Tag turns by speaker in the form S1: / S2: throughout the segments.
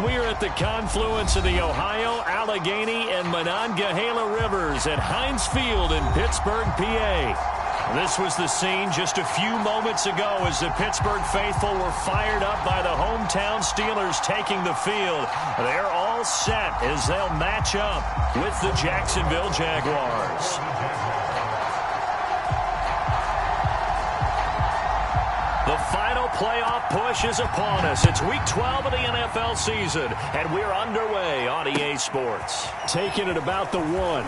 S1: We are at the confluence of the Ohio, Allegheny, and Monongahela Rivers at Heinz Field in Pittsburgh, PA. This was the scene just a few moments ago as the Pittsburgh faithful were fired up by the hometown Steelers taking the field. They're all set as they'll match up with the Jacksonville Jaguars. The final playoff push is upon us. It's Week 12 of the NFL season, and we're underway on EA Sports. Taking it about the 1.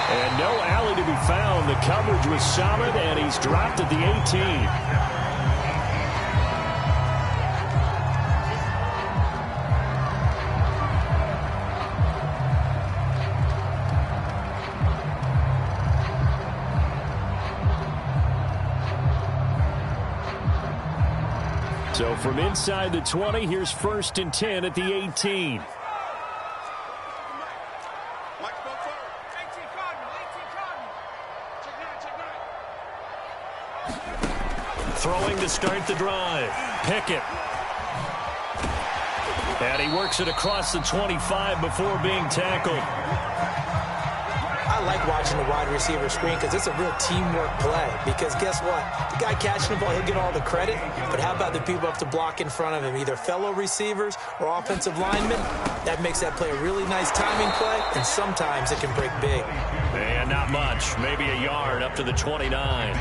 S1: And no alley to be found. The coverage was solid, and he's dropped at the 18. So from inside the 20, here's 1st and 10 at the 18. Throwing to start the drive. Pickett. And he works it across the 25 before being tackled.
S2: I like watching the wide receiver screen because it's a real teamwork play. Because guess what? The guy catching the ball, he'll get all the credit. But how about the people up to block in front of him? Either fellow receivers or offensive linemen. That makes that play a really nice timing play. And sometimes it can break big.
S1: And not much. Maybe a yard up to the 29.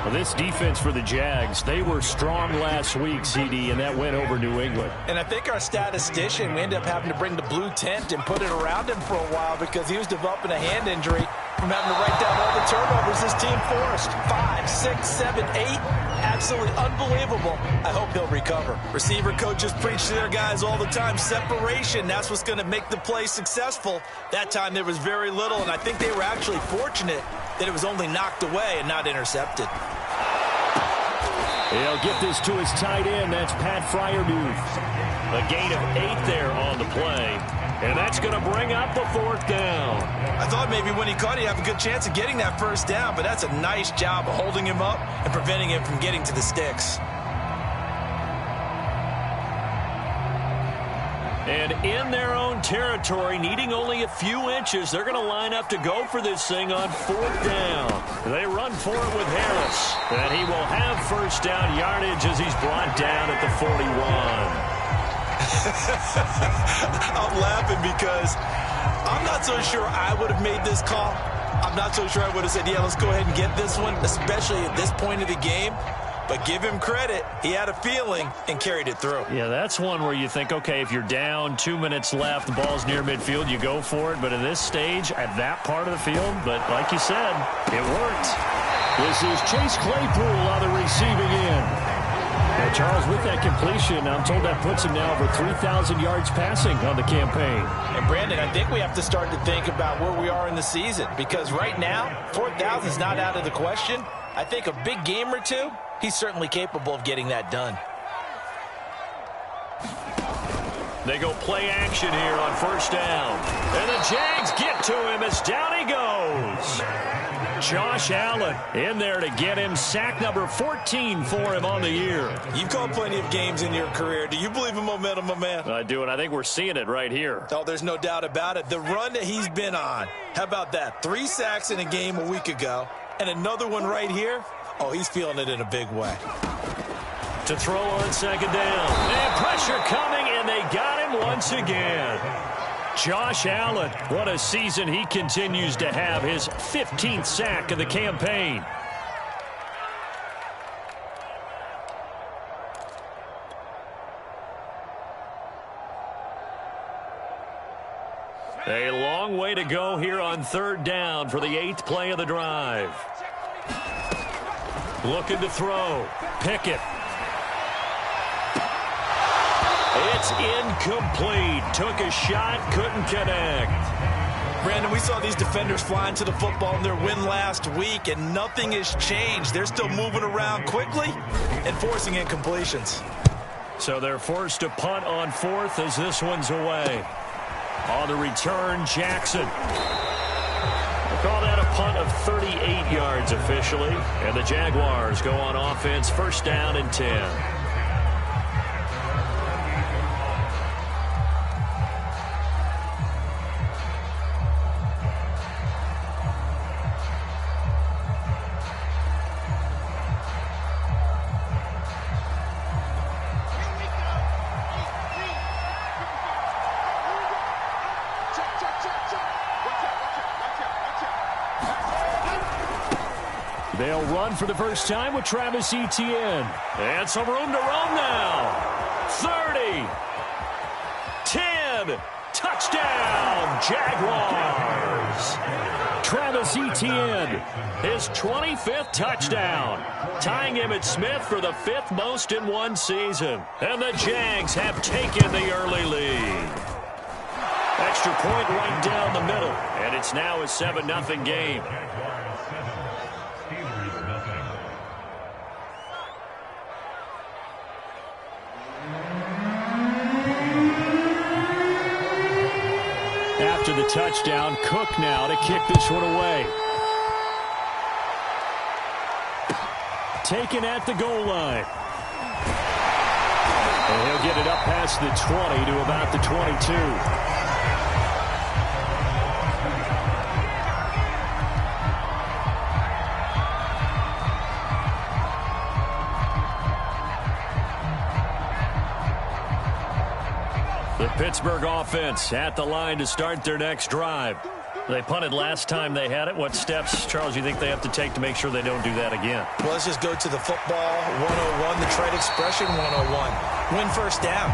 S1: Well, this defense for the Jags, they were strong last week, CD, and that went over New England.
S2: And I think our statistician, we ended up having to bring the blue tent and put it around him for a while because he was developing a hand injury from having to write down all the turnovers this team forced. 5, 6, 7, 8. Absolutely unbelievable. I hope he'll recover. Receiver coaches preach to their guys all the time. Separation, that's what's going to make the play successful. That time there was very little, and I think they were actually fortunate that it was only knocked away and not intercepted.
S1: He'll get this to his tight end. That's Pat Fryermuth. A gain of 8 there on the play. And that's going to bring up the 4th down.
S2: I thought maybe when he caught it, he'd have a good chance of getting that 1st down, but that's a nice job of holding him up and preventing him from getting to the sticks.
S1: And in their own territory, needing only a few inches, they're going to line up to go for this thing on 4th down. They run for it with Harris. And he will have 1st down yardage as he's brought down at the 41.
S2: I'm laughing because I'm not so sure I would have made this call. I'm not so sure I would have said, yeah, let's go ahead and get this one, especially at this point of the game. But give him credit. He had a feeling and carried it through.
S1: Yeah, that's one where you think, okay, if you're down, 2 minutes left, the ball's near midfield, you go for it. But at this stage, at that part of the field, but like you said, it worked. This is Chase Claypool on the receiving end. Now, Charles, with that completion, I'm told that puts him now over 3,000 yards passing on the campaign.
S2: And, Brandon, I think we have to start to think about where we are in the season. Because right now, 4,000 is not out of the question. I think a big game or two, he's certainly capable of getting that done.
S1: They go play action here on 1st down. And the Jags get to him as down he goes. Josh Allen in there to get him sack number 14 for him on the year.
S2: You've called plenty of games in your career. Do you believe in momentum, my man?
S1: I do, and I think we're seeing it right here.
S2: Oh, there's no doubt about it. The run that he's been on, how about that? 3 sacks in a game a week ago, and another one right here. Oh, he's feeling it in a big way.
S1: To throw on 2nd down. And pressure coming, and they got him once again. Josh Allen, what a season he continues to have, his 15th sack of the campaign. A long way to go here on 3rd down for the 8th play of the drive. Looking to throw. Pickett. It's incomplete. Took a shot, couldn't connect.
S2: Brandon, we saw these defenders flying to the football in their win last week, and nothing has changed. They're still moving around quickly and forcing incompletions.
S1: So they're forced to punt on 4th as this one's away. On the return, Jackson. We'll call that a punt of 38 yards officially. And the Jaguars go on offense, 1st down and 10. They'll run for the first time with Travis Etienne. And some room to roam now. 30. 10. Touchdown, Jaguars. Travis Etienne, his 25th touchdown, tying him at Smith for the 5th most in one season. And the Jags have taken the early lead. Extra point right down the middle, and it's now a 7-0 game. After the touchdown, Cook now to kick this one away. Taken at the goal line. And he'll get it up past the 20 to about the 22. The Pittsburgh offense at the line to start their next drive. They punted last time they had it. What steps, Charles, you think they have to take to make sure they don't do that again?
S2: Well, let's just go to the football 101, the trade expression 101. Win first down.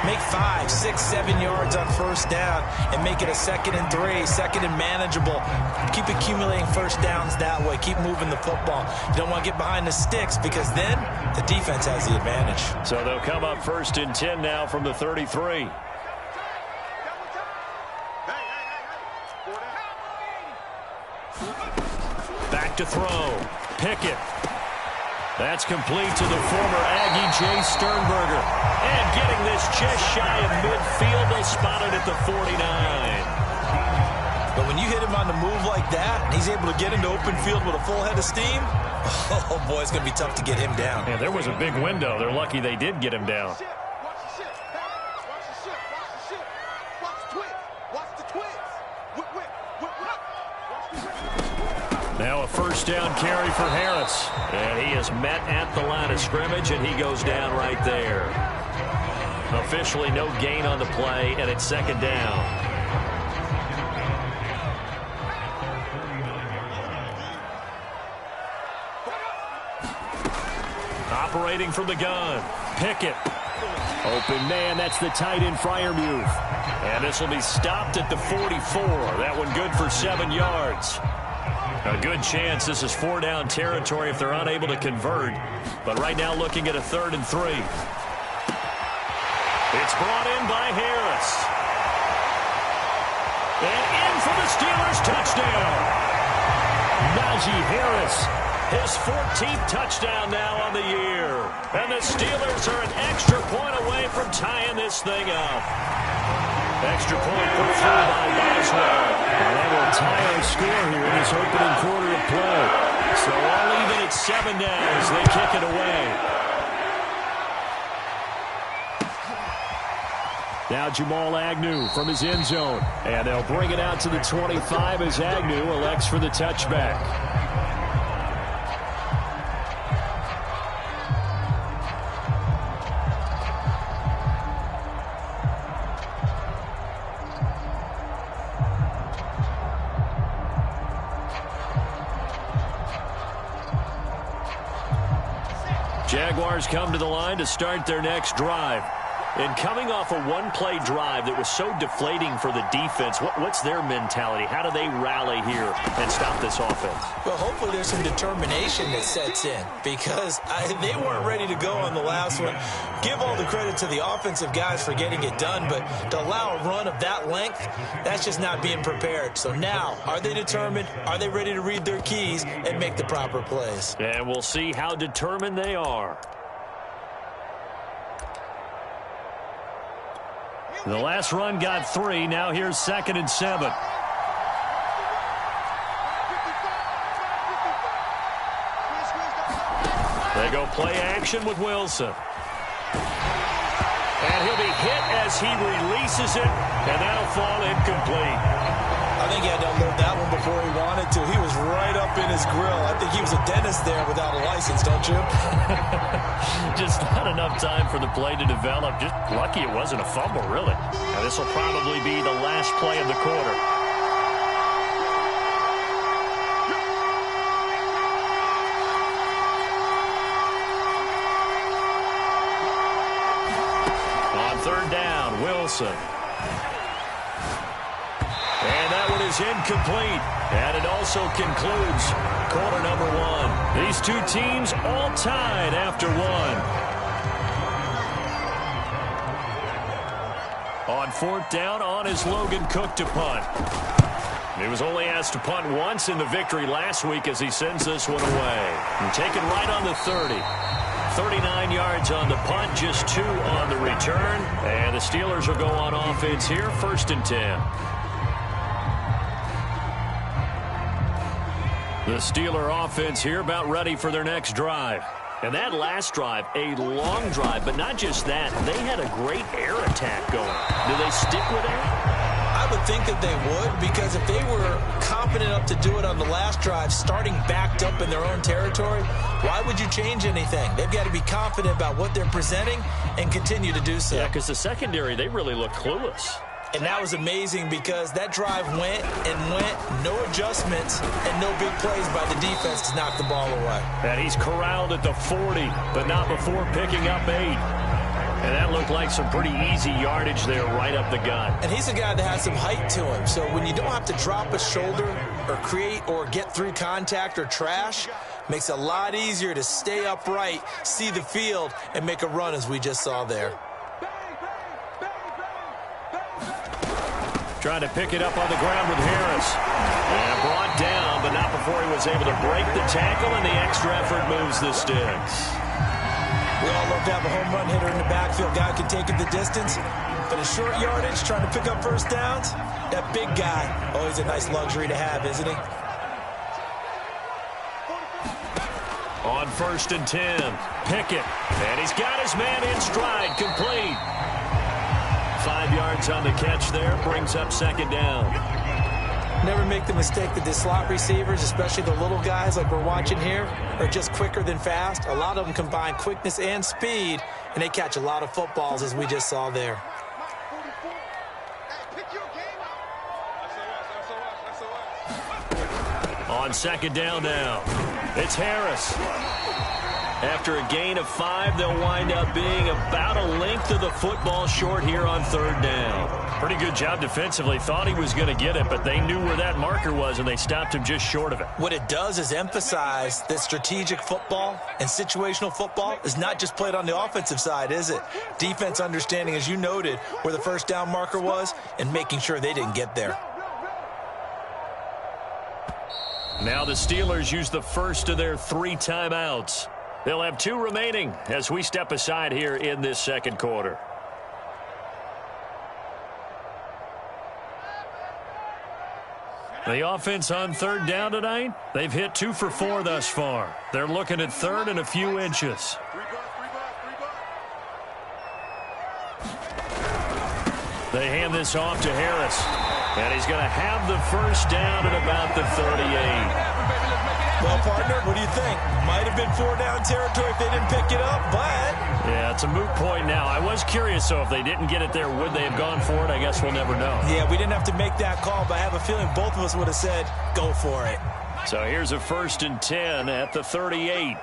S2: Make 5, 6, 7 yards on first down and make it a 2nd and 3, 2nd and manageable. Keep accumulating first downs that way. Keep moving the football. You don't want to get behind the sticks because then the defense has the advantage.
S1: So they'll come up 1st and 10 now from the 33. Back to throw. Pickett. That's complete to the former Aggie, Jay Sternberger. And getting this just shy of midfield, they'll spot it at the 49.
S2: But when you hit him on the move like that, and he's able to get into open field with a full head of steam, oh boy, it's going to be tough to get him down.
S1: Yeah, there was a big window. They're lucky they did get him down. Now a first down carry for Harris. And he is met at the line of scrimmage, and he goes down right there. Officially no gain on the play, and it's 2nd down. Operating from the gun. Pickett. Open man, that's the tight end Freiermuth. And this will be stopped at the 44. That one good for 7 yards. A good chance this is 4-down territory if they're unable to convert. But right now looking at a 3rd and 3. It's brought in by Harris. And in for the Steelers touchdown. Najee Harris, his 14th touchdown now on the year. And the Steelers are an extra point away from tying this thing up. Extra point put through by Boswell. And that will tie our score here in this opening quarter of play. So all even at 7 now as they kick it away. Now Jamal Agnew from his end zone. And they'll bring it out to the 25 as Agnew elects for the touchback. Jaguars come to the line to start their next drive. And coming off a one-play drive that was so deflating for the defense, what's their mentality? How do they rally here and stop this offense?
S2: Well, hopefully there's some determination that sets in because they weren't ready to go on the last one. Give all the credit to the offensive guys for getting it done, but to allow a run of that length, that's just not being prepared. So now, are they determined? Are they ready to read their keys and make the proper plays?
S1: And we'll see how determined they are. The last run got 3. Now here's 2nd and 7. They go play action with Wilson. And he'll be hit as he releases it, and that'll fall incomplete.
S2: I think he had to unload that one before he wanted to. He was right up in his grill. I think he was a dentist there without a license, don't you?
S1: Just not enough time for the play to develop. Just lucky it wasn't a fumble, really. Now, this will probably be the last play of the quarter. Wilson. And that one is incomplete. And it also concludes quarter number one. These two teams all tied after one. On fourth down, on is Logan Cook to punt. He was only asked to punt once in the victory last week as he sends this one away. And taken right on the 30. 39 yards on the punt, just 2 on the return. And the Steelers will go on offense here, 1st and 10. The Steeler offense here about ready for their next drive. And that last drive, a long drive, but not just that. They had a great air attack going. Do they stick with that?
S2: I would think that they would, because if they were confident enough to do it on the last drive, starting backed up in their own territory, why would you change anything? They've got to be confident about what they're presenting and continue to do so.
S1: Yeah, because the secondary, they really look clueless.
S2: And that was amazing because that drive went and went, no adjustments, and no big plays by the defense to knock the ball away.
S1: And he's corralled at the 40, but not before picking up 8. And that looked like some pretty easy yardage there right up the gut.
S2: And he's a guy that has some height to him. So when you don't have to drop a shoulder or create or get through contact or trash, makes it a lot easier to stay upright, see the field, and make a run as we just saw there.
S1: Trying to pick it up on the ground with Harris. And brought down, but not before he was able to break the tackle, and the extra effort moves the sticks.
S2: We all love to have a home run hitter in the backfield. Guy can take it the distance. But a short yardage, trying to pick up first downs, that big guy, always a nice luxury to have, isn't he?
S1: On 1st and 10, Pickett. And he's got his man in stride, complete. 5 yards on the catch there, brings up 2nd down.
S2: Never make the mistake that the slot receivers, especially the little guys like we're watching here, are just quicker than fast. A lot of them combine quickness and speed, and they catch a lot of footballs, as we just saw there.
S1: On 2nd down now, it's Harris. After a gain of 5, they'll wind up being about a length of the football short here on 3rd down. Pretty good job defensively. Thought he was going to get it, but they knew where that marker was, and they stopped him just short of it.
S2: What it does is emphasize that strategic football and situational football is not just played on the offensive side, is it? Defense understanding, as you noted, where the first down marker was and making sure they didn't get there.
S1: Now the Steelers use the first of their 3 timeouts. They'll have 2 remaining as we step aside here in this 2nd quarter. The offense on 3rd down tonight, they've hit 2 for 4 thus far. They're looking at 3rd and a few inches. They hand this off to Harris. And he's going to have the first down at about the 38.
S2: Well, partner, what do you think? Might have been 4-down territory if they didn't pick it up, but...
S1: Yeah, it's a moot point now. I was curious, though, if they didn't get it there, would they have gone for it? I guess we'll never know.
S2: Yeah, we didn't have to make that call, but I have a feeling both of us would have said, go for it.
S1: So here's a 1st and 10 at the 38.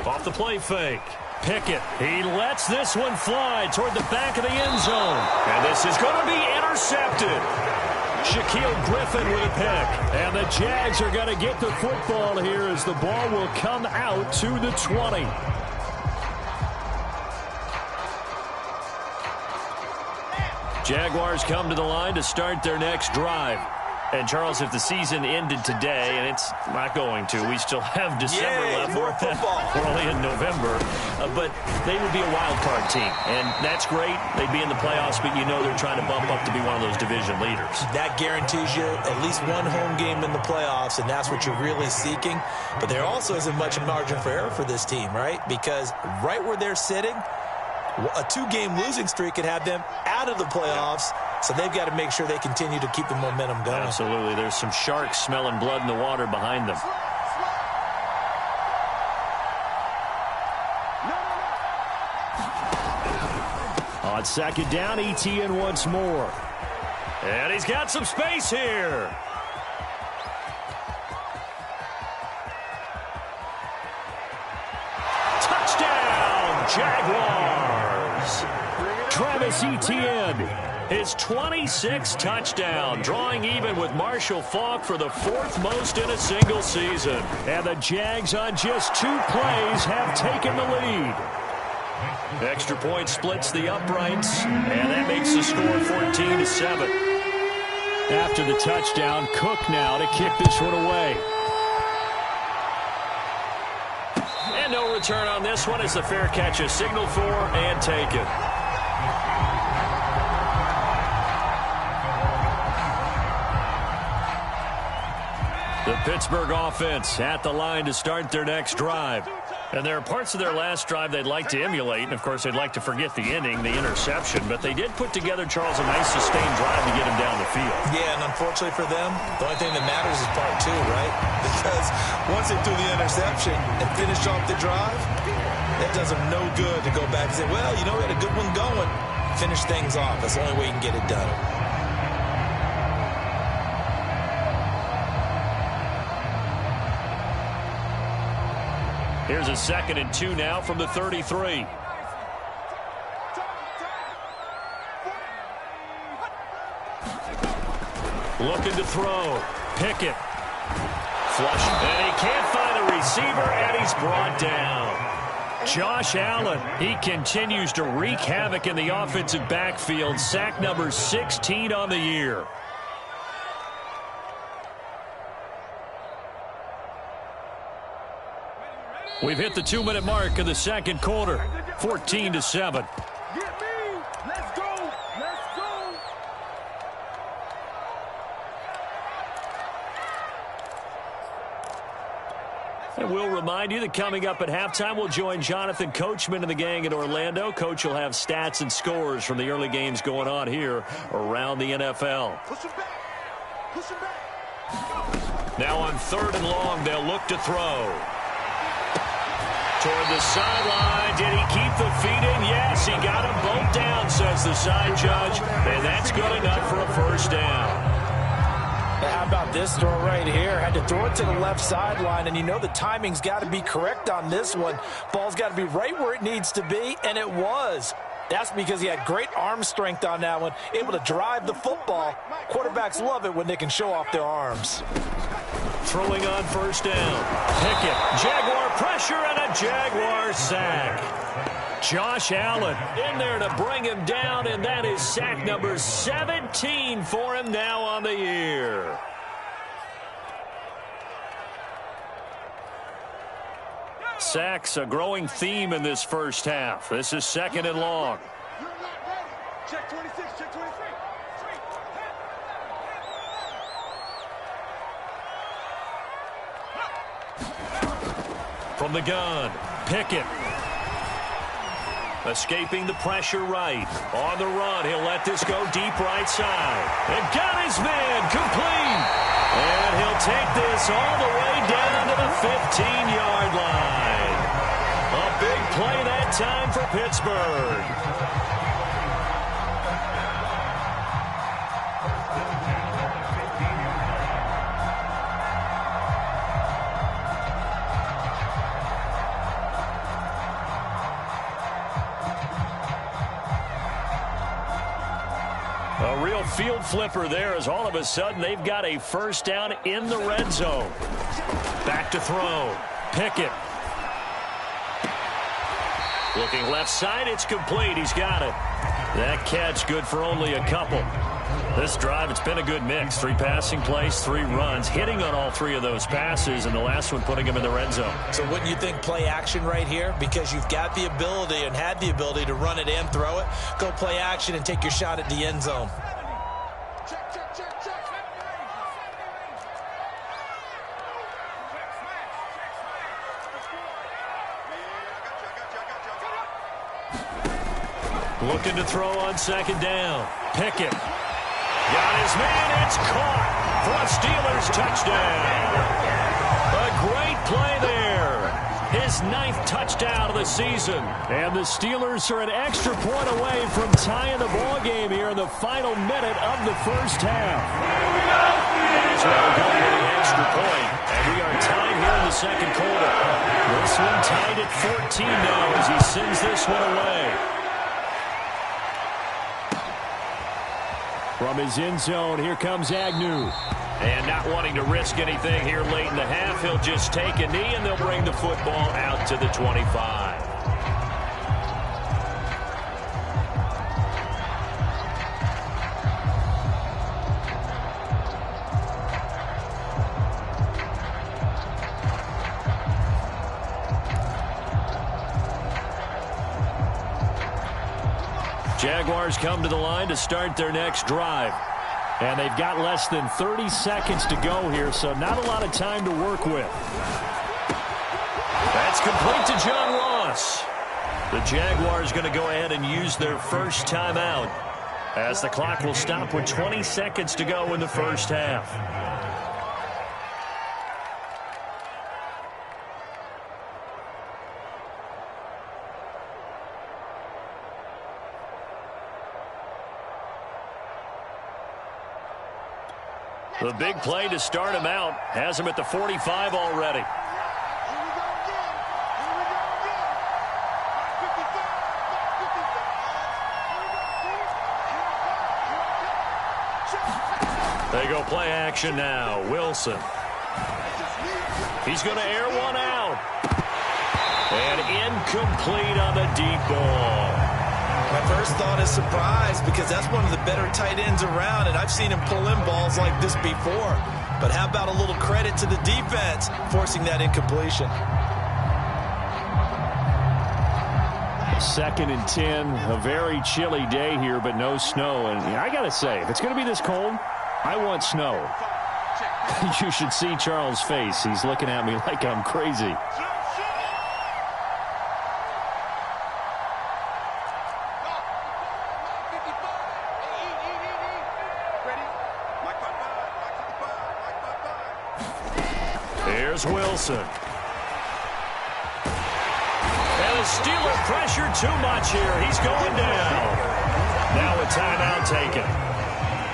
S1: Off the play fake. Pickett, he lets this one fly toward the back of the end zone. And this is going to be intercepted. Shaquille Griffin with a pick. And the Jags are going to get the football here as the ball will come out to the 20. Jaguars come to the line to start their next drive. And, Charles, if the season ended today, and it's not going to, we still have December left.
S2: More football.
S1: We're only in November. But they would be a wild card team. And that's great. They'd be in the playoffs, but you know they're trying to bump up to be one of those division leaders.
S2: That guarantees you at least one home game in the playoffs, and that's what you're really seeking. But there also isn't much margin for error for this team, right? Because right where they're sitting, a 2-game losing streak could have them out of the playoffs. So they've got to make sure they continue to keep the momentum going.
S1: Absolutely. There's some sharks smelling blood in the water behind them. On 2nd down, ETN once more. And he's got some space here. Touchdown, Jaguars. Travis Etienne, his 26th touchdown, drawing even with Marshall Faulk for the 4th most in a single season. And the Jags on just 2 plays have taken the lead. Extra point splits the uprights, and that makes the score 14-7. After the touchdown, Cook now to kick this one away. And no return on this one as the fair catch is signaled for and taken. The Pittsburgh offense at the line to start their next drive. And there are parts of their last drive they'd like to emulate. And, of course, they'd like to forget the ending, the interception. But they did put together, Charles, a nice sustained drive to get him down the field.
S2: Yeah, and unfortunately for them, the only thing that matters is part 2, right? Because once they threw the interception and finished off the drive, it does them no good to go back and say, well, you know, we had a good one going. Finish things off. That's the only way you can get it done.
S1: Here's a 2nd and 2 now from the 33. Looking to throw. Pickett. Flush. And he can't find a receiver, and he's brought down. Josh Allen, he continues to wreak havoc in the offensive backfield. Sack number 16 on the year. We've hit the 2-minute mark in the second quarter. 14-7.
S3: Let's go. Let's go.
S1: And we'll remind you that coming up at halftime, we'll join Jonathan Coachman and the gang in Orlando. Coach will have stats and scores from the early games going on here around the NFL.
S3: Push him back. Push him back.
S1: Now on 3rd and long, they'll look to throw. Toward the sideline. Did he keep the feet in? Yes, he got them both down, says the side judge. And that's good enough for a first down.
S2: How about this throw right here? Had to throw it to the left sideline, and you know the timing's got to be correct on this one. Ball's got to be right where it needs to be, and it was. That's because he had great arm strength on that one, able to drive the football. Quarterbacks love it when they can show off their arms.
S1: Throwing on first down. Pickett. Jaguar pressure and a Jaguar sack. Josh Allen in there to bring him down, and that is sack number 17 for him now on the year. Sacks, a growing theme in this first half. This is 2nd and long.
S3: You're not ready. Check 26, check 23.
S1: From the gun, Pickett. Escaping the pressure right. On the run, he'll let this go deep right side. And got his man complete. And he'll take this all the way down to the 15-yard line. A big play that time for Pittsburgh. A real field flipper there as all of a sudden they've got a first down in the red zone. Back to throw. Pickett. Looking left side, it's complete. He's got it. That catch good for only a couple. This drive, it's been a good mix. 3 passing plays, 3 runs, hitting on all 3 of those passes, and the last one putting him in the red zone.
S2: So wouldn't you think play action right here? Because you've got the ability and had the ability to run it and throw it. Go play action and take your shot at the end zone.
S3: Check, check, check, check.
S1: Looking to throw on 2nd down. Pickett. Got his man. It's caught for a Steelers touchdown. A great play there. His his 9th touchdown of the season. And the Steelers are an extra point away from tying the ball game here in the final minute of the first half. As well going to the extra point, and we are tied here in the second quarter. This one tied at 14 now as he sends this one away. From his end zone, here comes Agnew. And not wanting to risk anything here late in the half, he'll just take a knee and they'll bring the football out to the 25. Jaguars come to the line to start their next drive. And they've got less than 30 seconds to go here, so not a lot of time to work with. That's complete to John Ross. The Jaguars going to go ahead and use their first timeout as the clock will stop with 20 seconds to go in the first half. The big play to start him out has him at the 45 already. They go play action now. Wilson. He's going to air one out. And incomplete on the deep ball.
S2: My first thought is surprise because that's one of the better tight ends around, and I've seen him pull in balls like this before. But how about a little credit to the defense forcing that incompletion?
S1: 2nd and 10, a very chilly day here, but no snow. And I got to say, if it's going to be this cold, I want snow. You should see Charles' face. He's looking at me like I'm crazy. Here's Wilson. And the Steeler pressure too much here. He's going down. Now a timeout taken.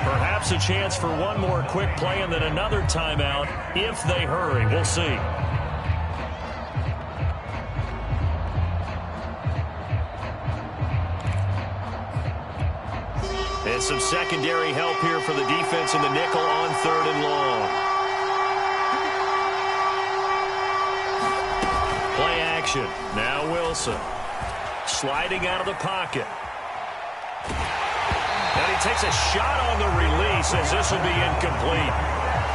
S1: Perhaps a chance for one more quick play and then another timeout if they hurry. We'll see. And some secondary help here for the defense in the nickel on 3rd and long. Play action. Now Wilson. Sliding out of the pocket. And he takes a shot on the release as this will be incomplete.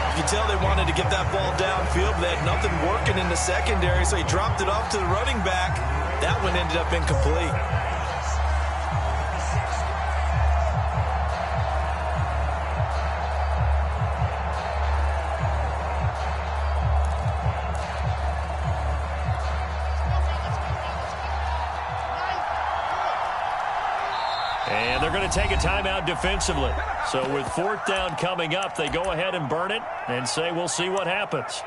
S2: You can tell they wanted to get that ball downfield, but they had nothing working in the secondary, so he dropped it off to the running back. That one ended up incomplete.
S1: And they're going to take a timeout defensively. So with 4th down coming up, they go ahead and burn it and say we'll see what happens.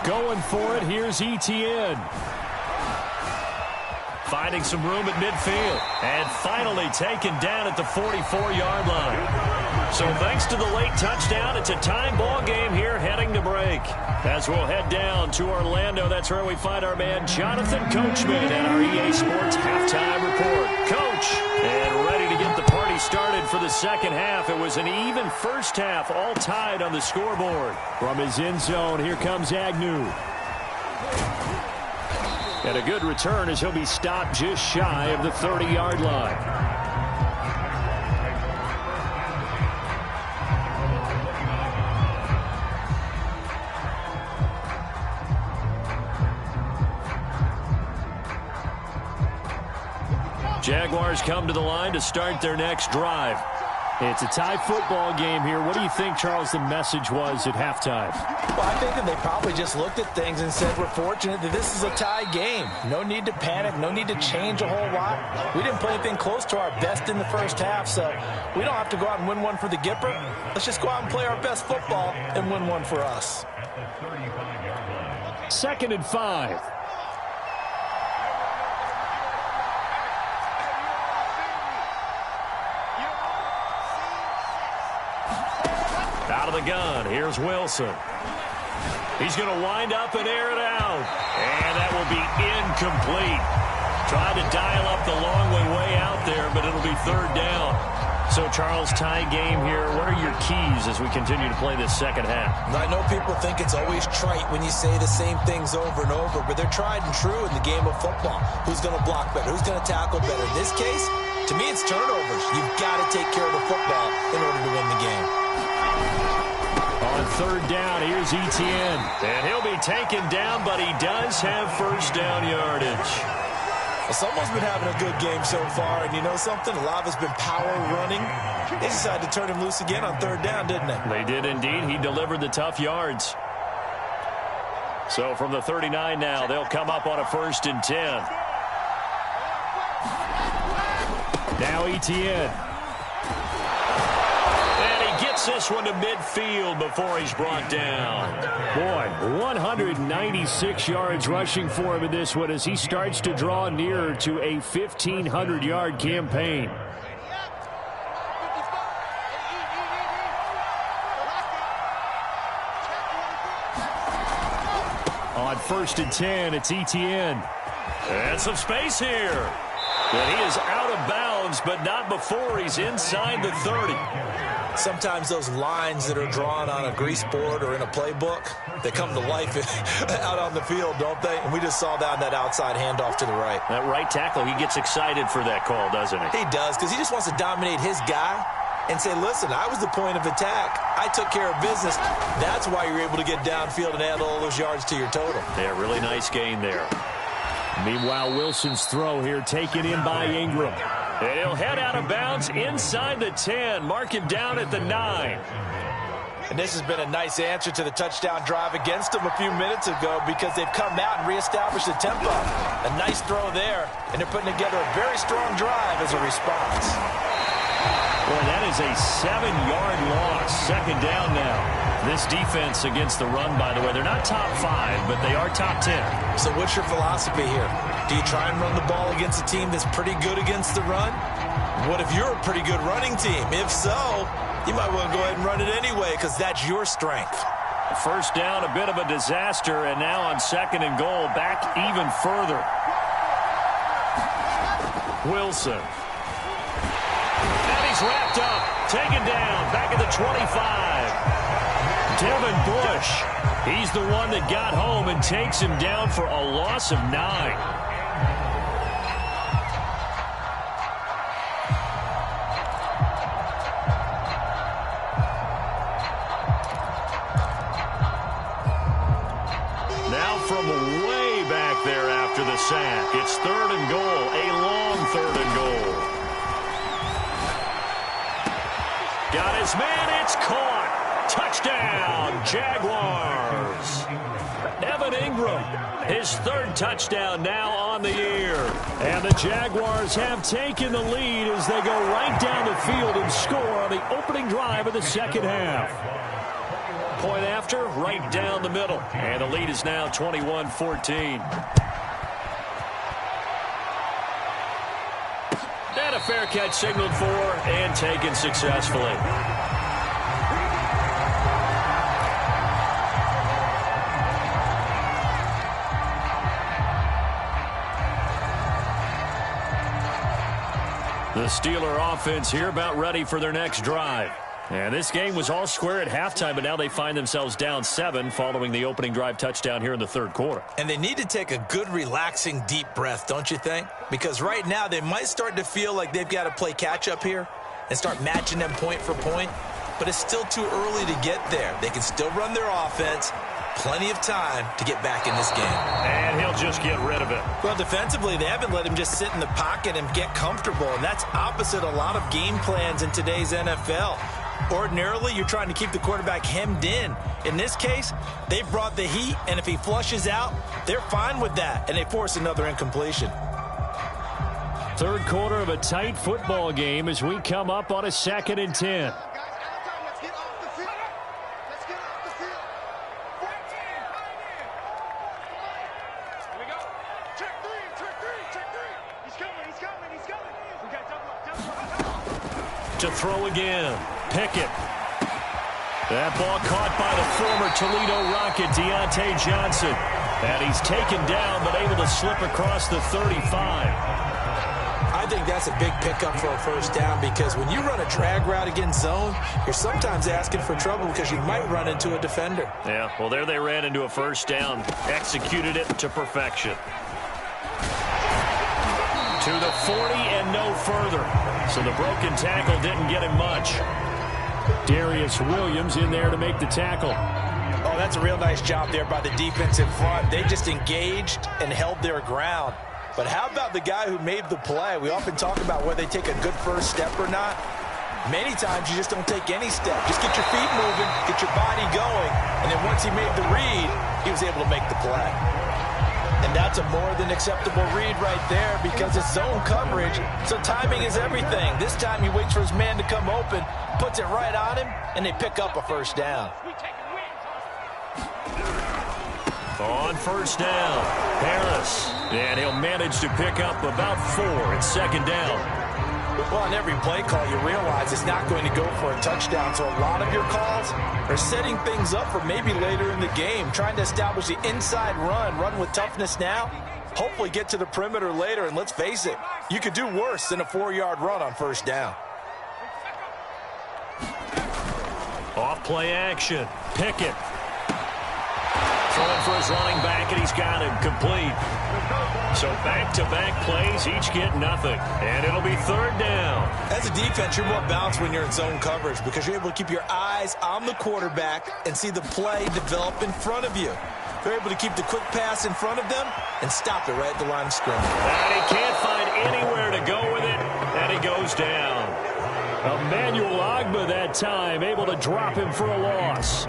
S1: Going for it, here's Etienne. Finding some room at midfield. And finally taken down at the 44-yard line. So thanks to the late touchdown, it's a tie ball game here heading to break. As we'll head down to Orlando, that's where we find our man Jonathan Coachman at our EA Sports Halftime Report. Coach, and ready to get the party started for the second half. It was an even first half, all tied on the scoreboard. From his end zone, here comes Agnew. And a good return as he'll be stopped just shy of the 30-yard line. Jaguars come to the line to start their next drive. It's a tie football game here. What do you think, Charles, the message was at halftime?
S2: Well, I think that they probably just looked at things and said, we're fortunate that this is a tie game. No need to panic. No need to change a whole lot. We didn't play anything close to our best in the first half, so we don't have to go out and win one for the Gipper. Let's just go out and play our best football and win one for us.
S1: 2nd and 5. Out of the gun, here's Wilson. He's going to wind up and air it out. And that will be incomplete. Tried to dial up the long way out there, but it'll be 3rd down. So, Charles, tie game here. What are your keys as we continue to play this second half?
S2: I know people think it's always trite when you say the same things over and over, but they're tried and true in the game of football. Who's going to block better? Who's going to tackle better? In this case, to me, it's turnovers. You've got to take care of the football in order to win the game.
S1: On 3rd down, here's Etienne. And he'll be taken down, but he does have first down yardage.
S2: Well, someone's been having a good game so far, and you know something? A lot of it's been power running. They decided to turn him loose again on 3rd down, didn't they?
S1: They did indeed. He delivered the tough yards. So from the 39 now, they'll come up on a 1st and 10. Now Etienne. This one to midfield before he's brought down. Boy, 196 yards rushing for him in this one as he starts to draw nearer to a 1,500-yard campaign. On 1st and 10, it's Etienne. And some space here. But he is out of bounds, but not before he's inside the 30.
S2: Sometimes those lines that are drawn on a grease board or in a playbook, they come to life out on the field, don't they? And we just saw that on that outside handoff to the right.
S1: That right tackle, he gets excited for that call, doesn't he?
S2: He does, because he just wants to dominate his guy and say, listen, I was the point of attack. I took care of business. That's why you're able to get downfield and add all those yards to your total.
S1: Yeah, really nice gain there. Meanwhile, Wilson's throw here taken in by Ingram. And he'll head out of bounds inside the 10. Mark him down at the 9.
S2: And this has been a nice answer to the touchdown drive against them a few minutes ago because they've come out and reestablished the tempo. A nice throw there, and they're putting together a very strong drive as a response.
S1: Boy, that is a 7-yard loss. 2nd down now. This defense against the run, by the way, they're not top 5, but they are top 10.
S2: So what's your philosophy here? Do you try and run the ball against a team that's pretty good against the run? What if you're a pretty good running team? If so, you might want to go ahead and run it anyway because that's your strength.
S1: 1st down, a bit of a disaster, and now on 2nd and goal, back even further. Wilson. And he's wrapped up, taken down, back at the 25. Devin Bush, he's the one that got home and takes him down for a loss of 9. Now from way back there after the sack, it's 3rd and goal, a long 3rd and goal. Got his man, it's caught. Touchdown, Jaguars. Evan Ingram, his 3rd touchdown now on the year. And the Jaguars have taken the lead as they go right down the field and score on the opening drive of the 2nd half. Point after, right down the middle. And the lead is now 21-14. And a fair catch signaled for and taken successfully. The Steeler offense here about ready for their next drive. And this game was all square at halftime, but now they find themselves down 7 following the opening drive touchdown here in the 3rd quarter.
S2: And they need to take a good, relaxing, deep breath, don't you think? Because right now they might start to feel like they've got to play catch-up here and start matching them point for point. But it's still too early to get there. They can still run their offense. plenty of time to get back in this game.
S1: And he'll just get rid of it.
S2: Well, defensively, they haven't let him just sit in the pocket and get comfortable, and that's opposite a lot of game plans in today's NFL. Ordinarily, you're trying to keep the quarterback hemmed in. In this case, they've brought the heat, and if he flushes out, they're fine with that, and they force another incompletion.
S1: Third quarter of a tight football game as we come up on a 2nd and 10. To throw again. Pickett. That ball caught by the former Toledo Rocket, Deontay Johnson. And he's taken down, but able to slip across the 35.
S2: I think that's a big pickup for a first down because when you run a drag route against zone, you're sometimes asking for trouble because you might run into a defender.
S1: Yeah, well, there they ran into a first down. Executed it to perfection. To the 40 and no further. So the broken tackle didn't get him much. Darius Williams in there to make the tackle.
S2: Oh, that's a real nice job there by the defensive front. They just engaged and held their ground. But how about the guy who made the play? We often talk about whether they take a good first step or not. Many times you just don't take any step. Just get your feet moving, get your body going, and then once he made the read, he was able to make the play. And that's a more than acceptable read right there because it's zone coverage, so timing is everything. This time he waits for his man to come open, puts it right on him, and they pick up a first down.
S1: On first down, Harris. And he'll manage to pick up about 4 at 2nd down.
S2: Well, on every play call, you realize it's not going to go for a touchdown, so a lot of your calls are setting things up for maybe later in the game, trying to establish the inside run with toughness now, hopefully get to the perimeter later, and let's face it, you could do worse than a 4-yard run on first down.
S1: Off play action, Pickett. Throwing for his running back, and he's got him complete. So back-to-back plays, each get nothing. And it'll be 3rd down.
S2: As a defense, you're more balanced when you're in zone coverage because you're able to keep your eyes on the quarterback and see the play develop in front of you. They're able to keep the quick pass in front of them and stop it right at the line of scrimmage.
S1: And he can't find anywhere to go with it, and he goes down. Emmanuel Ogbah that time, able to drop him for a loss.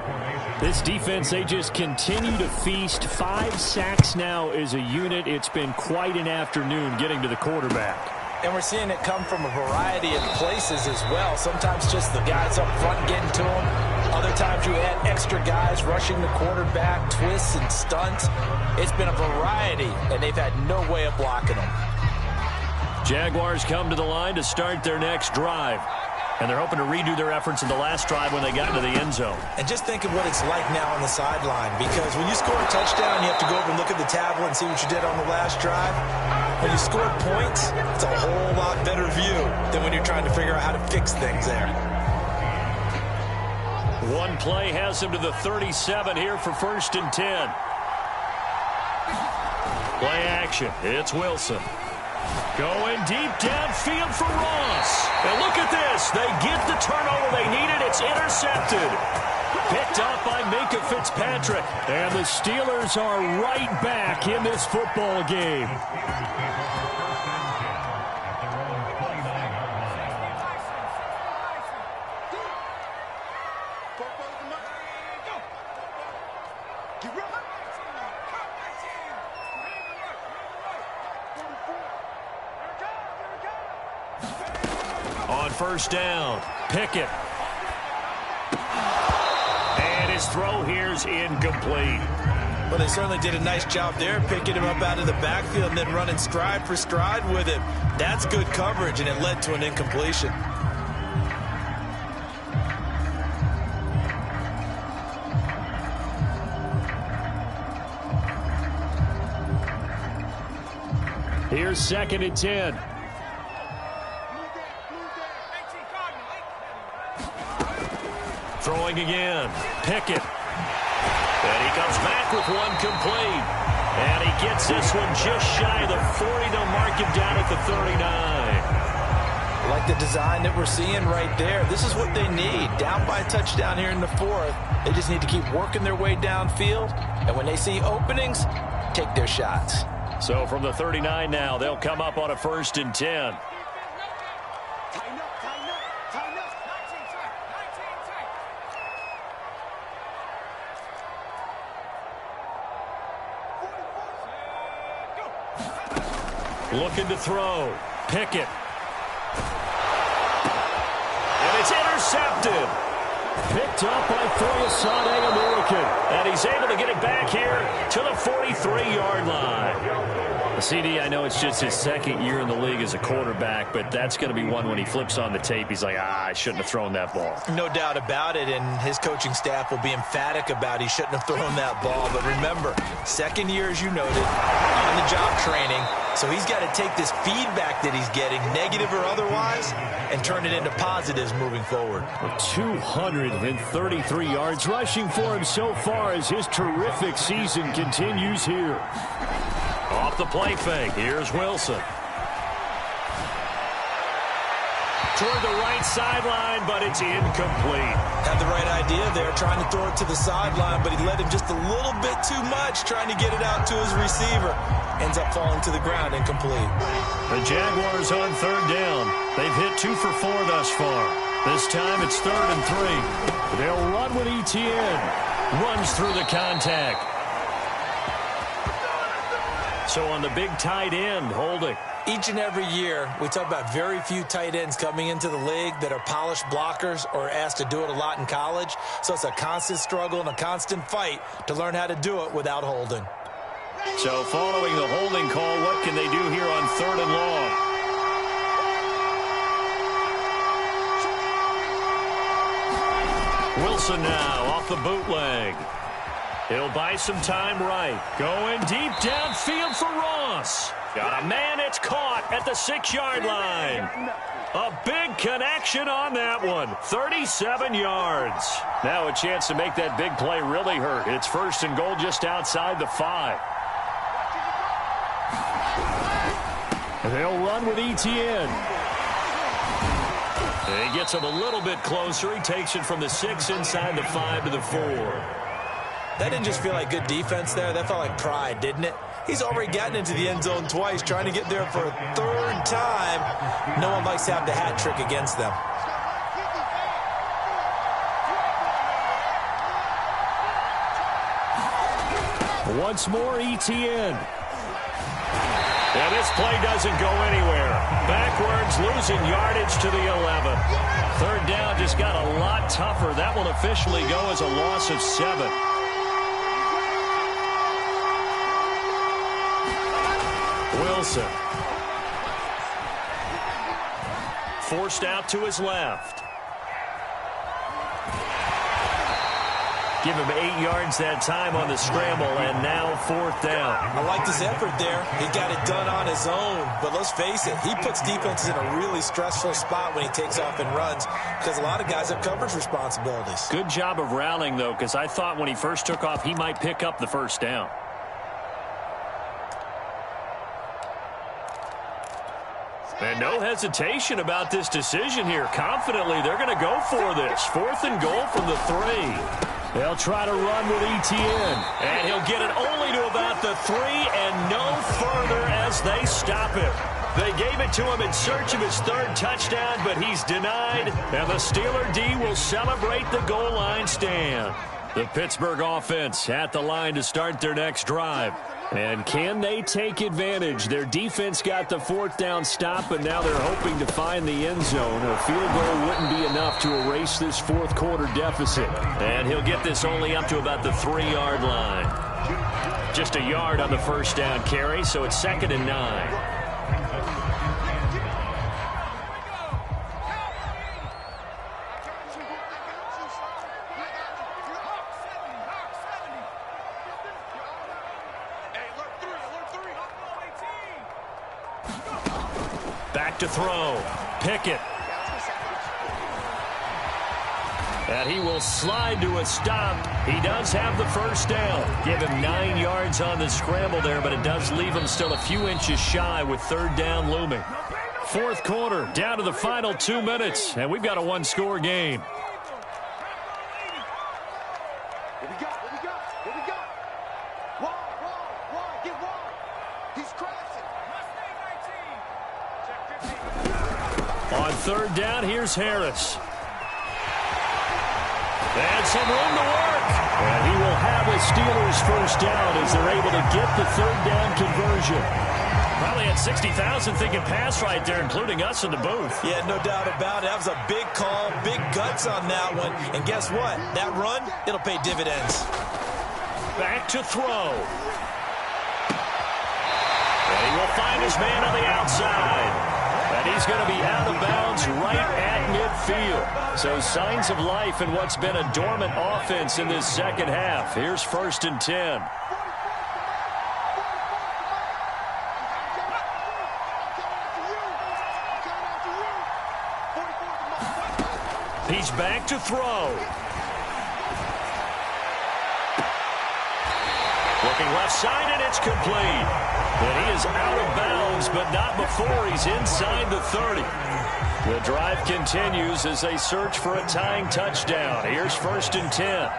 S1: This defense, they just continue to feast. 5 sacks now as a unit. It's been quite an afternoon getting to the quarterback.
S2: And we're seeing it come from a variety of places as well. Sometimes just the guys up front getting to him. Other times you add extra guys rushing the quarterback, twists and stunts. It's been a variety, and they've had no way of blocking them.
S1: Jaguars come to the line to start their next drive. And they're hoping to redo their efforts in the last drive when they got into the end zone.
S2: And just think of what it's like now on the sideline, because when you score a touchdown, you have to go over and look at the tablet and see what you did on the last drive. When you score points, it's a whole lot better view than when you're trying to figure out how to fix things there.
S1: One play has him to the 37 here for 1st and 10. Play action. It's Wilson. Going deep downfield for Ross. And look at this. They get the turnover they needed. It's intercepted. Picked up by Minkah Fitzpatrick. And the Steelers are right back in this football game. On first down, Pickett. And his throw here's incomplete.
S2: Well, they certainly did a nice job there, picking him up out of the backfield and then running stride for stride with him. That's good coverage, and it led to an incompletion.
S1: Here's 2nd and 10. Throwing again, Pickett. And he comes back with one complete. And he gets this one just shy of the 40. They'll mark him down at the 39.
S2: Like like the design that we're seeing right there. This is what they need. Down by a touchdown here in the fourth. They just need to keep working their way downfield. And when they see openings, take their shots.
S1: So from the 39 now, they'll come up on a 1st and 10. Looking to throw. Pickett. And it's intercepted. Picked up by Foyesade American. And he's able to get it back here to the 43-yard line. CD, I know it's just his 2nd year in the league as a quarterback, but that's going to be one when he flips on the tape. He's like, I shouldn't have thrown that ball.
S2: No doubt about it, and his coaching staff will be emphatic about he shouldn't have thrown that ball. But remember, 2nd year, as you noted, on-the-job training. So he's got to take this feedback that he's getting, negative or otherwise, and turn it into positives moving forward.
S1: 233 yards rushing for him so far as his terrific season continues here. Off the play fake, here's Wilson. Toward the right sideline, but it's incomplete.
S2: Had the right idea there, trying to throw it to the sideline, but he led him just a little bit too much, trying to get it out to his receiver. Ends up falling to the ground, incomplete.
S1: The Jaguars on 3rd down. They've hit 2 for 4 thus far. This time it's 3rd and 3. They'll run with Etienne. Runs through the contact. So on the big tight end, holding.
S2: Each and every year, we talk about very few tight ends coming into the league that are polished blockers or asked to do it a lot in college. So it's a constant struggle and a constant fight to learn how to do it without holding.
S1: So following the holding call, what can they do here on 3rd and long? Wilson now off the bootleg. He'll buy some time right. Going deep downfield for Ross. Got a man, it's caught at the 6-yard line. A big connection on that one. 37 yards. Now a chance to make that big play really hurt. It's 1st and goal just outside the 5. They'll run with Etienne. He gets him a little bit closer. He takes it from the 6 inside the 5 to the 4.
S2: That didn't just feel like good defense there. That felt like pride, didn't it? He's already gotten into the end zone twice, trying to get there for a 3rd time. No one likes to have the hat trick against them.
S1: Once more, Etienne. And this play doesn't go anywhere. Backwards, losing yardage to the 11. 3rd down just got a lot tougher. That will officially go as a loss of 7. Wilson. Forced out to his left. Give him 8 yards that time on the scramble, and now 4th down.
S2: I like his effort there. He got it done on his own. But let's face it, he puts defenses in a really stressful spot when he takes off and runs because a lot of guys have coverage responsibilities.
S1: Good job of rallying, though, because I thought when he first took off, he might pick up the 1st down. And no hesitation about this decision here. Confidently, they're going to go for this. 4th and goal from the 3. They'll try to run with Etienne. And he'll get it only to about the 3 and no further as they stop him. They gave it to him in search of his 3rd touchdown, but he's denied. And the Steeler D will celebrate the goal line stand. The Pittsburgh offense at the line to start their next drive. And can they take advantage? Their defense got the 4th down stop, and now they're hoping to find the end zone. A field goal wouldn't be enough to erase this 4th quarter deficit. And he'll get this only up to about the 3-yard line. Just a yard on the 1st down carry, so it's 2nd and 9. Back to throw. Pickett. And he will slide to a stop. He does have the 1st down. Give him 9 yards on the scramble there, but it does leave him still a few inches shy with 3rd down looming. Fourth quarter, down to the final 2 minutes, and we've got a one-score game.
S3: What we got? What we got? What we got? Wide, get wide. He's crashing.
S1: On third down, here's Harris. And some room to work. And he will have a Steelers first down as they're able to get the third down conversion. Probably had 60,000 thinking pass right there, including us in the booth.
S2: Yeah, no doubt about it. That was a big call, big guts on that one. And guess what? That run, it'll pay dividends.
S1: Back to throw. And he will find his man on the outside. And he's going to be out of bounds right at midfield. So signs of life in what's been a dormant offense in this second half. Here's 1st and 10. He's back to throw. Looking left side, and it's complete. And he is out of bounds, but not before he's inside the 30. The drive continues as they search for a tying touchdown. Here's 1st and 10.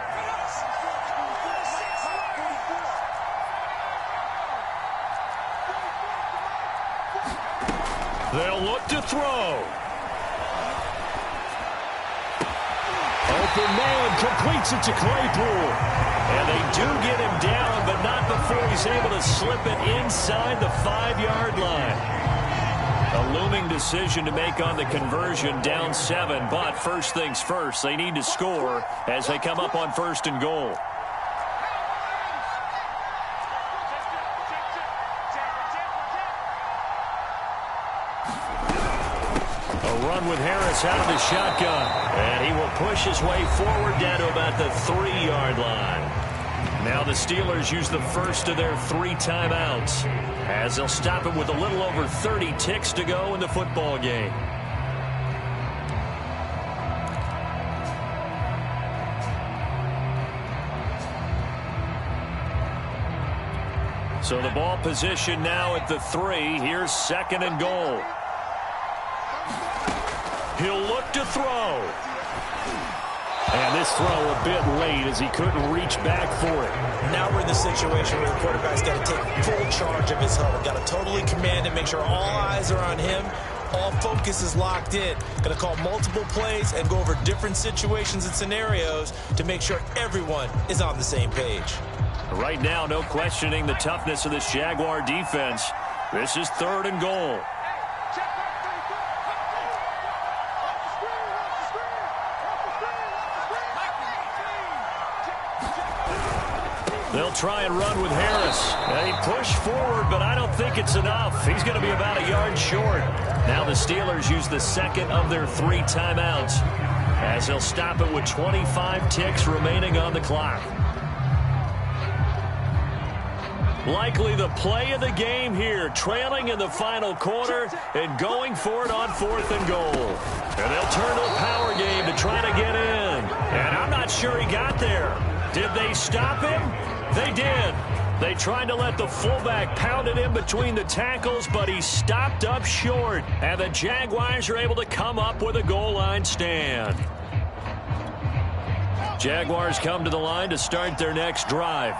S1: They'll look to throw. Open man completes it to Claypool. And they do get him down, but not before he's able to slip it inside the 5-yard line. A looming decision to make on the conversion, down 7. But first things first, they need to score as they come up on 1st and goal. With Harris out of the shotgun, and he will push his way forward down to about the 3-yard line. Now the Steelers use the first of their 3 timeouts as they'll stop it with a little over 30 ticks to go in the football game. So the ball position now at the 3. Here's 2nd and goal. He'll look to throw. And this throw a bit late as he couldn't reach back for it.
S2: Now we're in the situation where the quarterback's got to take full charge of his huddle. Got to totally command it, make sure all eyes are on him. All focus is locked in. Going to call multiple plays and go over different situations and scenarios to make sure everyone is on the same page.
S1: Right now, no questioning the toughness of this Jaguar defense. This is 3rd and goal. They'll try and run with Harris. They push forward, but I don't think it's enough. He's going to be about a yard short. Now the Steelers use the 2nd of their 3 timeouts as they'll stop it with 25 ticks remaining on the clock. Likely the play of the game here, trailing in the final quarter and going for it on 4th and goal. And they'll turn to a power game to try to get in. And I'm not sure he got there. Did they stop him? They did. They tried to let the fullback pound it in between the tackles, but he stopped up short. And the Jaguars are able to come up with a goal line stand. Jaguars come to the line to start their next drive.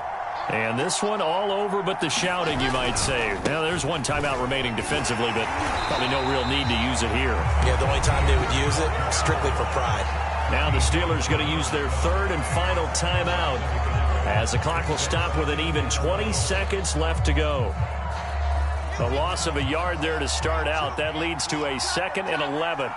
S1: And this one all over but the shouting, you might say. Now, there's 1 timeout remaining defensively, but probably no real need to use it here.
S2: Yeah, the only time they would use it, strictly for pride.
S1: Now the Steelers going to use their 3rd and final timeout as the clock will stop with an even 20 seconds left to go. A loss of a yard there to start out. That leads to a 2nd and 11.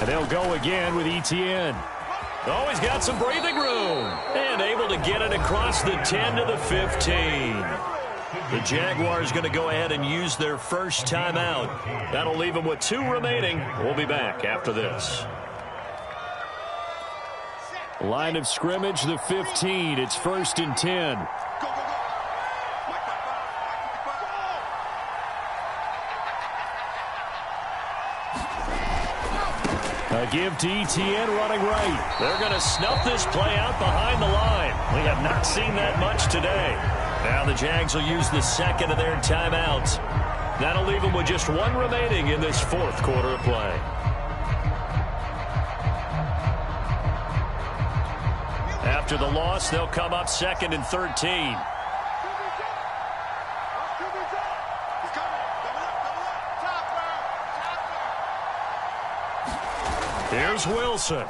S1: And they'll go again with Etienne. Oh, he's got some breathing room. And able to get it across the 10 to the 15. The Jaguars going to go ahead and use their first timeout. That'll leave them with 2 remaining. We'll be back after this. Line of scrimmage, the 15. It's 1st and 10. A give to ETN running right. They're going to snuff this play out behind the line. We have not seen that much today. Now the Jags will use the second of their timeouts. That'll leave them with just one remaining in this fourth quarter of play. After the loss, they'll come up 2nd and 13. Here's Wilson.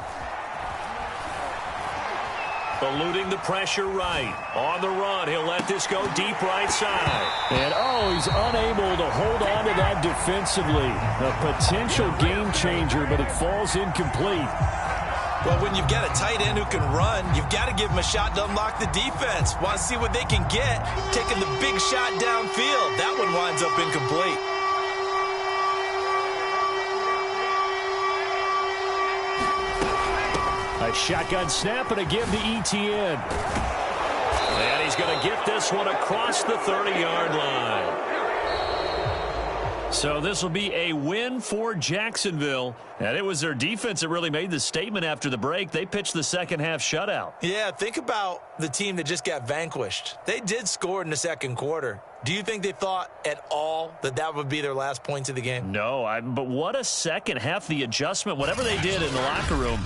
S1: Eluding the pressure right. On the run, he'll let this go deep right side. And, he's unable to hold on to that defensively. A potential game changer, but it falls incomplete.
S2: Well, when you've got a tight end who can run, you've got to give him a shot to unlock the defense. Want to see what they can get, taking the big shot downfield. That one winds up incomplete.
S1: A shotgun snap and a give to ETN. And he's going to get this one across the 30-yard line. So this will be a win for Jacksonville. And it was their defense that really made the statement after the break. They pitched the second half shutout.
S2: Yeah, think about the team that just got vanquished. They did score in the second quarter. Do you think they thought at all that that would be their last points of the game?
S1: No, but what a second half, the adjustment, whatever they did in the locker room.